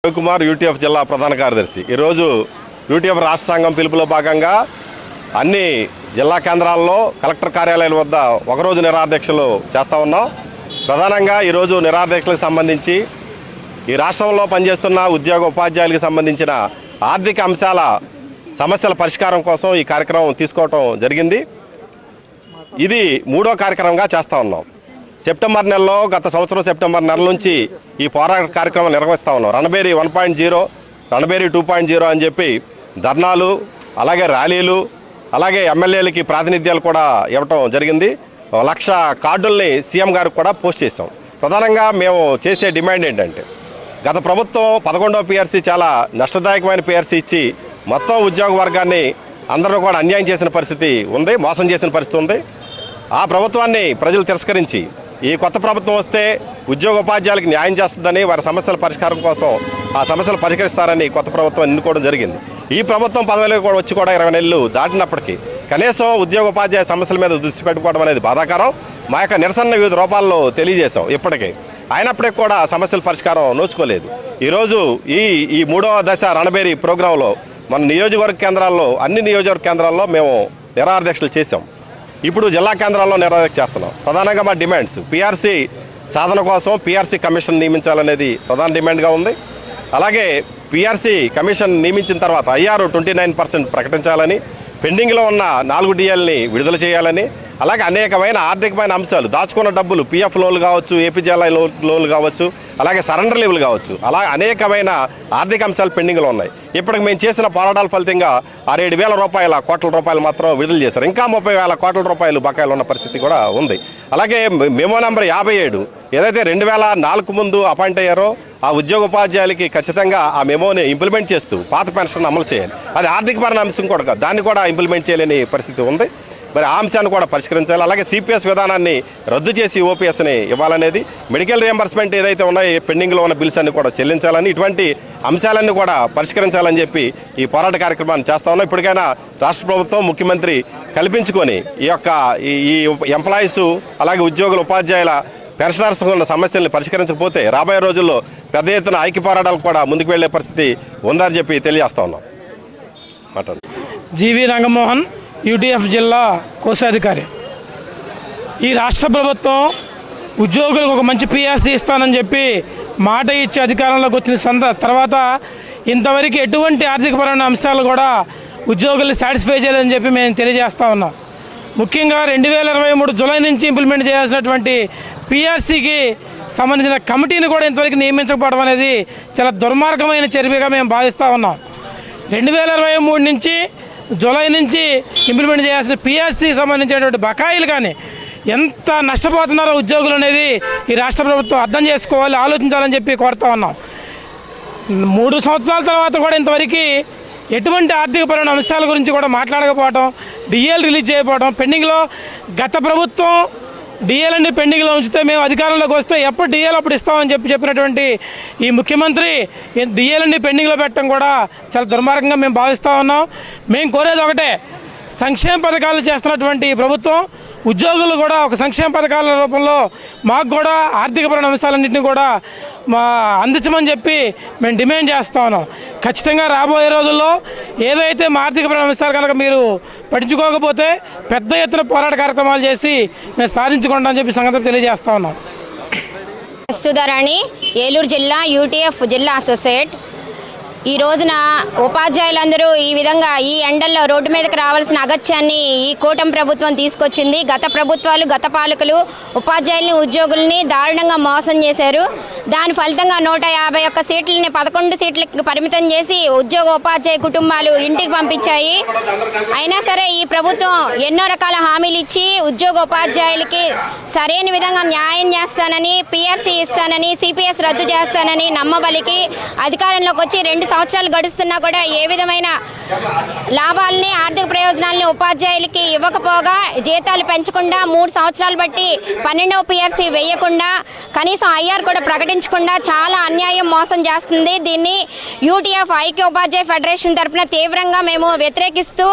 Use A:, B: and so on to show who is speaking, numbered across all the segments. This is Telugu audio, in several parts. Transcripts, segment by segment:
A: రవికుమార్ యూటీఎఫ్ జిల్లా ప్రధాన కార్యదర్శి. ఈరోజు యూటీఎఫ్ రాష్ట్ర సంఘం పిలుపులో భాగంగా అన్ని జిల్లా కేంద్రాల్లో కలెక్టర్ కార్యాలయాల వద్ద ఒకరోజు నిరాధ్యక్షలు చేస్తూ ఉన్నాం. ప్రధానంగా ఈరోజు నిరాధ్యక్షలకు సంబంధించి ఈ రాష్ట్రంలో పనిచేస్తున్న ఉద్యోగ ఉపాధ్యాయులకు సంబంధించిన ఆర్థిక అంశాల సమస్యల పరిష్కారం కోసం ఈ కార్యక్రమం తీసుకోవటం జరిగింది. ఇది మూడో కార్యక్రమంగా చేస్తూ ఉన్నాం. సెప్టెంబర్ నెలలో గత సంవత్సరం సెప్టెంబర్ నెల నుంచి ఈ పోరాట కార్యక్రమం నిర్వహిస్తూ ఉన్నాం. రణబేరి 1.0, రణబేరి 2.0 అని చెప్పి ధర్నాలు, అలాగే ర్యాలీలు, అలాగే ఎమ్మెల్యేలకి ప్రాతినిధ్యాలు కూడా ఇవ్వటం జరిగింది. 1,00,000 కార్డుల్ని సీఎం గారికి కూడా పోస్ట్ చేసాం. ప్రధానంగా మేము చేసే డిమాండ్ ఏంటంటే, గత ప్రభుత్వం 11వ పిఆర్సీ చాలా నష్టదాయకమైన పిఆర్సీ ఇచ్చి మొత్తం ఉద్యోగ వర్గాన్ని అందరూ కూడా అన్యాయం చేసిన పరిస్థితి ఉంది, మోసం చేసిన పరిస్థితి ఉంది. ఆ ప్రభుత్వాన్ని ప్రజలు తిరస్కరించి ఈ కొత్త ప్రభుత్వం వస్తే ఉద్యోగ ఉపాధ్యాయులకు న్యాయం చేస్తుందని, వారి సమస్యల పరిష్కారం కోసం ఆ సమస్యలు పరిష్కరిస్తారని కొత్త ప్రభుత్వం ఎన్నుకోవడం జరిగింది. ఈ ప్రభుత్వం పదవిలోకి కూడా వచ్చి కూడా 20 నెలలు దాటినప్పటికీ కనీసం ఉద్యోగ ఉపాధ్యాయ సమస్యల మీద దృష్టి పెట్టుకోవడం అనేది బాధాకరం. మా యొక్క నిరసన వివిధ రూపాల్లో తెలియజేశాం ఇప్పటికీ. అయినప్పటికీ కూడా సమస్యల పరిష్కారం నోచుకోలేదు. ఈరోజు ఈ మూడవ దశ రణబేరి ప్రోగ్రాంలో మన నియోజకవర్గ కేంద్రాల్లో, అన్ని నియోజకవర్గ కేంద్రాల్లో మేము నిరాధ్యక్షలు చేశాం. ఇప్పుడు జిల్లా కేంద్రాల్లో నిరాధ్యక్ష చేస్తున్నాం. ప్రధానంగా మా డిమాండ్స్ పిఆర్సీ సాధన కోసం పిఆర్సీ కమిషన్ నియమించాలనేది ప్రధాన డిమాండ్గా ఉంది. అలాగే పిఆర్సీ కమిషన్ నియమించిన తర్వాత ఐఆర్ 29% ప్రకటించాలని, పెండింగ్లో ఉన్న 4 డిఎల్ని విడుదల చేయాలని, అలాగే అనేకమైన ఆర్థికమైన అంశాలు, దాచుకున్న డబ్బులు, పిఎఫ్ లోన్లు కావచ్చు, ఏపీజీఎల్ఐ లోన్లు కావచ్చు, అలాగే సరెండర్ లీవ్లు కావచ్చు, అలా అనేకమైన ఆర్థిక అంశాలు పెండింగ్లో ఉన్నాయి. ఇప్పటికి మేము చేసిన పోరాటాల ఫలితంగా 6,7,000 కోట్ల రూపాయలు మాత్రం విడుదల చేశారు. ఇంకా 30,000 కోట్ల రూపాయలు బకాయిలు ఉన్న పరిస్థితి కూడా ఉంది. అలాగే మెమో నెంబర్ 57 ఏదైతే 2004 ముందు అపాయింట్ అయ్యారో ఆ ఉద్యోగ ఉపాధ్యాయులకి ఖచ్చితంగా ఆ మెమోని ఇంప్లిమెంట్ చేస్తూ పాత పెన్షన్ అమలు చేయాలి. అది ఆర్థికపరమైన అంశం కూడా కాదు, దాన్ని కూడా ఇంప్లిమెంట్ చేయలేని పరిస్థితి ఉంది. మరి ఆ అంశాన్ని కూడా పరిష్కరించాలి. అలాగే సిపిఎస్ విధానాన్ని రద్దు చేసి ఓపీఎస్ని ఇవ్వాలనేది, మెడికల్ రియంబర్స్మెంట్ ఏదైతే ఉన్నాయో పెండింగ్లో ఉన్న బిల్స్ అన్ని కూడా చెల్లించాలని, ఇటువంటి అంశాలన్నీ కూడా పరిష్కరించాలని చెప్పి ఈ పోరాట కార్యక్రమాన్ని చేస్తా ఉన్నాం. ఇప్పటికైనా రాష్ట్ర ప్రభుత్వం, ముఖ్యమంత్రి కల్పించుకొని ఈ ఎంప్లాయీస్, అలాగే ఉద్యోగుల, ఉపాధ్యాయుల, పెన్షనర్స్ ఉన్న సమస్యల్ని పరిష్కరించకపోతే రాబోయే రోజుల్లో పెద్ద ఎత్తున ఐక్య పోరాటాలు కూడా ముందుకు వెళ్లే పరిస్థితి ఉందని చెప్పి తెలియజేస్తా ఉన్నాం. మాట్లాడు.
B: జీవి రంగమోహన్, యూటీఎఫ్ జిల్లా కోశాధికారి. ఈ రాష్ట్ర ప్రభుత్వం ఉద్యోగులకు ఒక మంచి పిఆర్సీ ఇస్తానని చెప్పి మాట ఇచ్చి అధికారంలోకి వచ్చిన తర్వాత ఇంతవరకు ఎటువంటి ఆర్థికపరమైన అంశాలు కూడా ఉద్యోగుల్ని సాటిస్ఫై చేయాలని చెప్పి మేము తెలియజేస్తూ ఉన్నాం. ముఖ్యంగా 2023 జూలై నుంచి ఇంప్లిమెంట్ చేయాల్సినటువంటి పిఆర్సీకి సంబంధించిన కమిటీని కూడా ఇంతవరకు నియమించకపోవడం అనేది చాలా దుర్మార్గమైన చర్యగా మేము భావిస్తూ ఉన్నాం. 2023 నుంచి జూలై నుంచి ఇంప్లిమెంట్ చేయాల్సిన పిఆర్సీకి సంబంధించినటువంటి బకాయిలు కానీ ఎంత నష్టపోతున్నారో ఉద్యోగులు అనేది ఈ రాష్ట్ర ప్రభుత్వం అర్థం చేసుకోవాలి, ఆలోచించాలని చెప్పి కోరుతా ఉన్నాం. 3 సంవత్సరాల తర్వాత కూడా ఇంతవరకు ఎటువంటి ఆర్థికపరమైన అంశాల గురించి కూడా మాట్లాడకపోవడం, డిఎల్ రిలీజ్ చేయకపోవడం, పెండింగ్లో గత ప్రభుత్వం డిఎల్ అన్ని పెండింగ్లో ఉంచితే మేము అధికారంలోకి వస్తే ఎప్పుడు డిఎల్ అప్పుడు ఇస్తామని చెప్పినటువంటి ఈ ముఖ్యమంత్రి డిఎల్ అన్ని పెండింగ్లో పెట్టడం కూడా చాలా దుర్మార్గంగా మేము భావిస్తూ ఉన్నాం. మేము కోరేది ఒకటే, సంక్షేమ పథకాలు చేస్తున్నటువంటి ఈ ప్రభుత్వం ఉద్యోగులు కూడా ఒక సంక్షేమ పథకాల రూపంలో మాకు కూడా ఆర్థికపరమైన అంశాలన్నింటినీ కూడా అందించమని చెప్పి మేము డిమాండ్ చేస్తూ ఉన్నాం. ఖచ్చితంగా రాబోయే రోజుల్లో ఏదైతే మా ఆర్థికపరమైన అంశాలు కనుక మీరు పట్టించుకోకపోతే పెద్ద ఎత్తున పోరాట కార్యక్రమాలు చేసి మేము సాధించుకుంటామని చెప్పి సంగతి తెలియజేస్తూ ఉన్నాం.
C: సుధారాణి, ఏలూరు జిల్లా యూటీఎఫ్ జిల్లా అసోసియేట్. ఈ రోజున ఉపాధ్యాయులందరూ ఈ విధంగా ఈ ఎండల్లో రోడ్డు మీదకి రావాల్సిన అగత్యాన్ని ఈ కూటమి ప్రభుత్వం తీసుకొచ్చింది. గత ప్రభుత్వాలు, గత పాలకులు ఉపాధ్యాయుల్ని, ఉద్యోగుల్ని దారుణంగా మోసం చేశారు. దాని ఫలితంగా 151 సీట్లని 11 సీట్లకి పరిమితం చేసి ఉద్యోగ ఉపాధ్యాయ కుటుంబాలు ఇంటికి పంపించాయి. అయినా సరే ఈ ప్రభుత్వం ఎన్నో రకాల హామీలు ఇచ్చి ఉద్యోగ ఉపాధ్యాయులకి సరైన విధంగా న్యాయం చేస్తానని, పిఆర్సీ ఇస్తానని, సిపిఎస్ రద్దు చేస్తానని నమ్మబలికి అధికారంలోకి వచ్చి 2 సంవత్సరాలు గడుస్తున్నా కూడా ఏ విధమైన లాభాలని ఆర్థిక ప్రయోజనాలని ఉపాధ్యాయులకి ఇవ్వకపోగా జీతాలు పెంచకుండా 3 సంవత్సరాలు బట్టి 12వ పిఆర్సీ వేయకుండా కనీసం ఐఆర్ కూడా ప్రకటించకుండా చాలా అన్యాయం మోసం చేస్తుంది. దీన్ని యూటీఎఫ్ ఐక్య ఉపాధ్యాయ ఫెడరేషన్ తరఫున తీవ్రంగా మేము వ్యతిరేకిస్తూ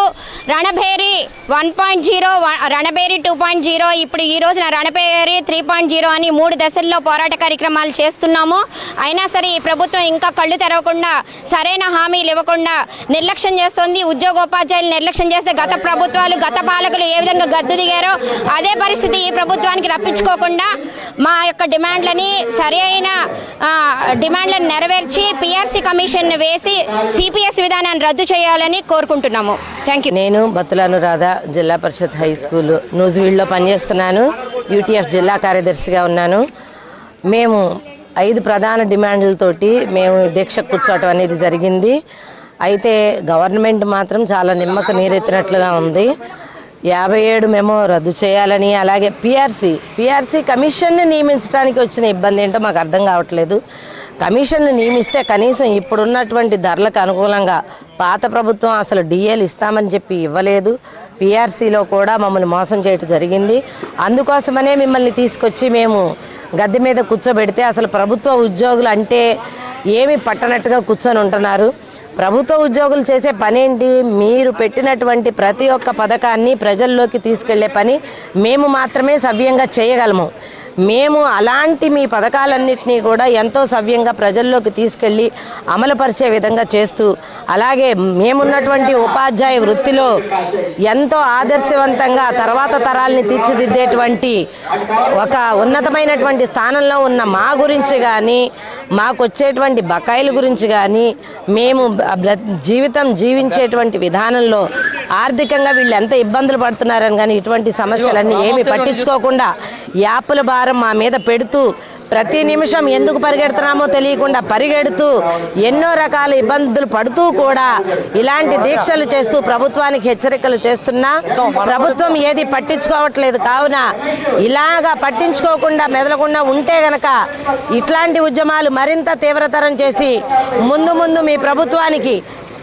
C: రణభేరి 1.0, రణభేరి 2.0, ఇప్పుడు ఈ రోజున రణభేరి 3.0 అని 3 దశల్లో పోరాట కార్యక్రమాలు చేస్తున్నాము. అయినా సరే ఈ ప్రభుత్వం ఇంకా కళ్ళు తెరవకుండా సరైన హామీలు ఇవ్వకుండా నిర్లక్ష్యం చేస్తుంది. ఉద్యోగోపాధ్యాయులు నిర్లక్ష్యం చేస్తే గత ప్రభుత్వాలు గత పాలకులు ఏ విధంగా గద్దు దిగారో అదే పరిస్థితి ఈ ప్రభుత్వానికి రప్పించుకోకుండా మా యొక్క డిమాండ్లని సరైన డిమాండ్లను నెరవేర్చి పిఆర్సీ కమిషన్ వేసి సిపిఎస్ విధానాన్ని రద్దు చేయాలని కోరుకుంటున్నాము. Thank you.
D: నేను బత్తుల అనురాధ జిల్లా పరిషత్ హై స్కూల్ నూజివీడ్లో పనిచేస్తున్నాను. యూటీఎఫ్ జిల్లా కార్యదర్శిగా ఉన్నాను. మేము 5 ప్రధాన డిమాండ్లతోటి మేము దీక్ష కూర్చోవటం అనేది జరిగింది. అయితే గవర్నమెంట్ మాత్రం చాలా నిమ్మక నీరెత్తినట్లుగా ఉంది. 57 మెమో రద్దు చేయాలని, అలాగే పిఆర్సీ కమిషన్ని నియమించడానికి వచ్చిన ఇబ్బంది ఏంటో మాకు అర్థం కావట్లేదు. కమిషన్ను నియమిస్తే కనీసం ఇప్పుడున్నటువంటి ధరలకు అనుకూలంగా పాత ప్రభుత్వం అసలు డిఏలు ఇస్తామని చెప్పి ఇవ్వలేదు. పిఆర్సీలో కూడా మమ్మల్ని మోసం చేయటం జరిగింది. అందుకోసమనే మిమ్మల్ని తీసుకొచ్చి మేము గద్దె మీద కూర్చోబెడితే అసలు ప్రభుత్వ ఉద్యోగులు అంటే ఏమి పట్టనట్టుగా కూర్చొని ఉంటున్నారు. ప్రభుత్వ ఉద్యోగులు చేసే పని ఏంటి? మీరు పెట్టినటువంటి ప్రతి ఒక్క పథకాన్ని ప్రజల్లోకి తీసుకెళ్లే పని మేము మాత్రమే సవ్యంగా చేయగలము. మేము అలాంటి మీ పథకాలన్నింటినీ కూడా ఎంతో సవ్యంగా ప్రజల్లోకి తీసుకెళ్ళి అమలుపరిచే విధంగా చేస్తూ, అలాగే మేమున్నటువంటి ఉపాధ్యాయ వృత్తిలో ఎంతో ఆదర్శవంతంగా తర్వాత తరాల్ని తీర్చిదిద్దేటువంటి ఒక ఉన్నతమైనటువంటి స్థానంలో ఉన్న మా గురించి కానీ, మాకు వచ్చేటువంటి బకాయిల గురించి కానీ, మేము జీవితం జీవించేటువంటి విధానంలో ఆర్థికంగా వీళ్ళు ఎంత ఇబ్బందులు పడుతున్నారని కానీ ఇటువంటి సమస్యలన్నీ ఏమి పట్టించుకోకుండా యాపుల భారం మా మీద పెడుతూ ప్రతి నిమిషం ఎందుకు పరిగెడుతున్నామో తెలియకుండా పరిగెడుతూ ఎన్నో రకాల ఇబ్బందులు పడుతూ కూడా ఇలాంటి దీక్షలు చేస్తూ ప్రభుత్వానికి హెచ్చరికలు చేస్తున్నా ప్రభుత్వం ఏది పట్టించుకోవట్లేదు. కావున ఇలాగా పట్టించుకోకుండా మెదలకుండా ఉంటే గనక ఇట్లాంటి ఉద్యమాలు మరింత తీవ్రతరం చేసి ముందు మీ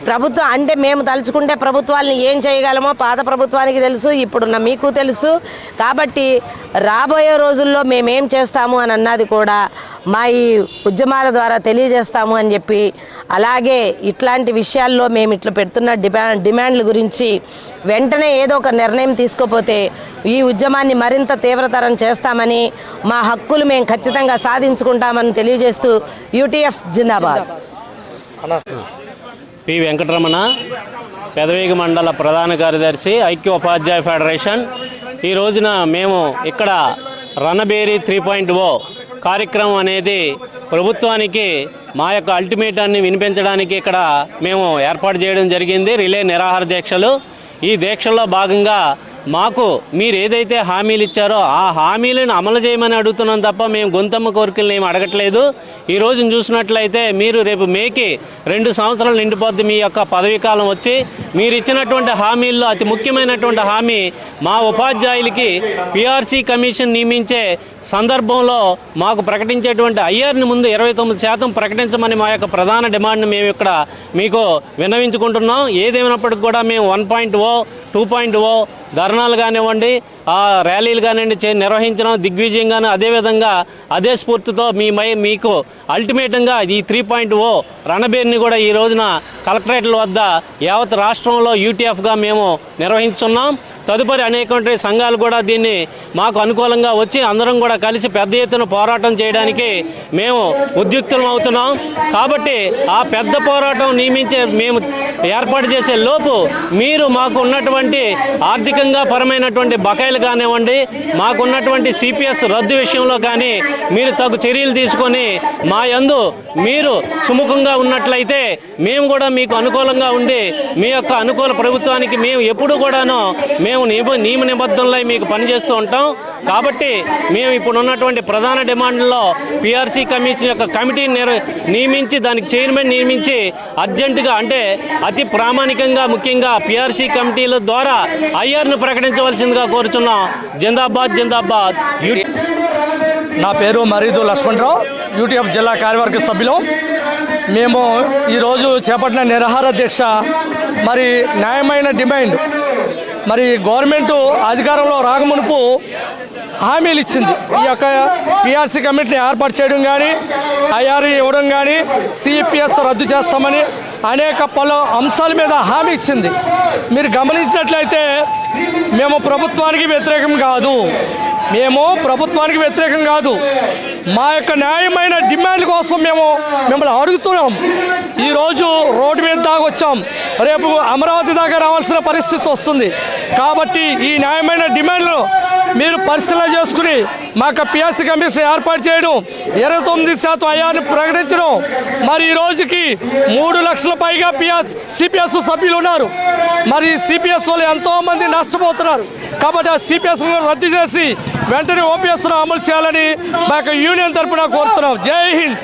D: ప్రభుత్వం అంటే మేము తలుచుకుంటే ప్రభుత్వాలని ఏం చేయగలమో పాత ప్రభుత్వానికి తెలుసు, ఇప్పుడున్న మీకు తెలుసు. కాబట్టి రాబోయే రోజుల్లో మేమేం చేస్తాము అని అన్నది కూడా మా ఈ ఉద్యమాల ద్వారా తెలియజేస్తాము అని చెప్పి, అలాగే ఇట్లాంటి విషయాల్లో మేము ఇట్లా పెడుతున్న డిమాండ్ల గురించి వెంటనే ఏదో ఒక నిర్ణయం తీసుకోపోతే ఈ ఉద్యమాన్ని మరింత తీవ్రతరం చేస్తామని, మా హక్కులు మేము ఖచ్చితంగా సాధించుకుంటామని తెలియజేస్తూ యూటీఎఫ్ జిందాబాద్.
E: పి వెంకటరమణ, పెదవేగి మండల ప్రధాన కార్యదర్శి, ఐక్య ఉపాధ్యాయ ఫెడరేషన్. ఈ రోజున మేము ఇక్కడ రణబేరి 3.0 కార్యక్రమం అనేది ప్రభుత్వానికి మా యొక్క అల్టిమేటాన్ని వినిపించడానికి ఇక్కడ మేము ఏర్పాటు చేయడం జరిగింది. రిలే నిరాహార దీక్షలు. ఈ దీక్షల్లో భాగంగా మాకు మీరు ఏదైతే హామీలు ఇచ్చారో ఆ హామీలను అమలు చేయమని అడుగుతున్నాం తప్ప మేము గొంతమ్మ కోరికలను ఏమి అడగట్లేదు. ఈ రోజున చూసినట్లయితే మీరు రేపు మేకి 2 సంవత్సరాలు నిండిపోద్ది మీ యొక్క పదవీ కాలం వచ్చి. మీరు ఇచ్చినటువంటి హామీల్లో అతి ముఖ్యమైనటువంటి హామీ మా ఉపాధ్యాయులకి పిఆర్సీ కమిషన్ నియమించే సందర్భంలో మాకు ప్రకటించేటువంటి ఐఆర్ని ముందు 29% ప్రకటించమని మా యొక్క ప్రధాన డిమాండ్ని మేము ఇక్కడ మీకు విన్నవించుకుంటున్నాం. ఏదేమైనప్పటికీ కూడా మేము 1.0, 2.0 ధర్నాలు కానివ్వండి, ర్యాలీలు కానివ్వండి నిర్వహించడం దిగ్విజయంగాను, అదేవిధంగా అదే స్ఫూర్తితో మీకు అల్టిమేటంగా ఈ 3.0 రణబేరిని కూడా ఈ రోజున కలెక్టరేట్ల వద్ద యావత్ రాష్ట్రంలో యూటీఎఫ్గా మేము నిర్వహించున్నాం. తదుపరి అనేక సంఘాలు కూడా దీన్ని మాకు అనుకూలంగా వచ్చి అందరం కూడా కలిసి పెద్ద ఎత్తున పోరాటం చేయడానికి మేము ఉద్యుక్తులం అవుతున్నాం. కాబట్టి ఆ పెద్ద పోరాటం మేము ఏర్పాటు చేసే లోపు మీరు మాకు ఉన్నటువంటి ఆర్థికంగా పరమైనటువంటి బకాయిలు కానివ్వండి, మాకున్నటువంటి సిపిఎస్ రద్దు విషయంలో కానీ మీరు తగు చర్యలు తీసుకొని మా యందు మీరు సుముఖంగా ఉన్నట్లయితే మేము కూడా మీకు అనుకూలంగా ఉండి మీ యొక్క అనుకూల ప్రభుత్వానికి మేము ఎప్పుడు కూడాను మేము నియమ నిబద్ధనలై మీకు పనిచేస్తూ ఉంటాం. కాబట్టి మేము ఇప్పుడు ఉన్నటువంటి ప్రధాన డిమాండ్లో పిఆర్సీ కమిషన్ యొక్క కమిటీని నియమించి దానికి చైర్మన్ నియమించి అర్జెంటుగా అంటే అతి ప్రామాణికంగా ముఖ్యంగా పిఆర్సీ కమిటీల ద్వారా ఐఆర్ను ప్రకటించవలసిందిగా కోరుచున్నాం. జిందాబాద్ జిందాబాద్.
F: నా పేరు మరీదు లక్ష్మణరావు,
B: యూటీఎఫ్ జిల్లా కార్యవర్గ సభ్యులు. మేము ఈరోజు చేపట్టిన నిరాహార దీక్ష మరి న్యాయమైన డిమాండ్. మరి గవర్నమెంటు అధికారంలో రాకమునుపు హామీలు ఇచ్చింది. ఈ యొక్క పిఆర్సీ కమిటీని ఏర్పాటు చేయడం కానీ, ఐఆర్ఈ ఇవ్వడం కానీ, సిపిఎస్ రద్దు చేస్తామని అనేక పలు అంశాల మీద హామీ ఇచ్చింది. మీరు గమనించినట్లయితే మేము ప్రభుత్వానికి వ్యతిరేకం కాదు, మా యొక్క న్యాయమైన డిమాండ్ కోసం మేము మిమ్మల్ని అడుగుతున్నాం. ఈరోజు రోడ్డు మీద దాకా వచ్చాం, రేపు అమరావతి దాకా రావాల్సిన పరిస్థితి వస్తుంది. కాబట్టి ఈ న్యాయమైన డిమాండ్లు మీరు పరిశీలన చేసుకుని మాకు పిఆర్సీ కమిషన్ ఏర్పాటు చేయడం, 29% ఐఆర్ని ప్రకటించడం. మరి ఈ రోజుకి 3 లక్షల పైగా సిపిఎస్ సభ్యులు ఉన్నారు. మరి సిపిఎస్ వాళ్ళు ఎంతోమంది నష్టపోతున్నారు. కాబట్టి ఆ సిపిఎస్ను రద్దు చేసి వెంటనే ఓపీఎస్ను అమలు చేయాలని మా యొక్క యూనియన్ తరఫున కోరుతున్నాం. జై హింద్.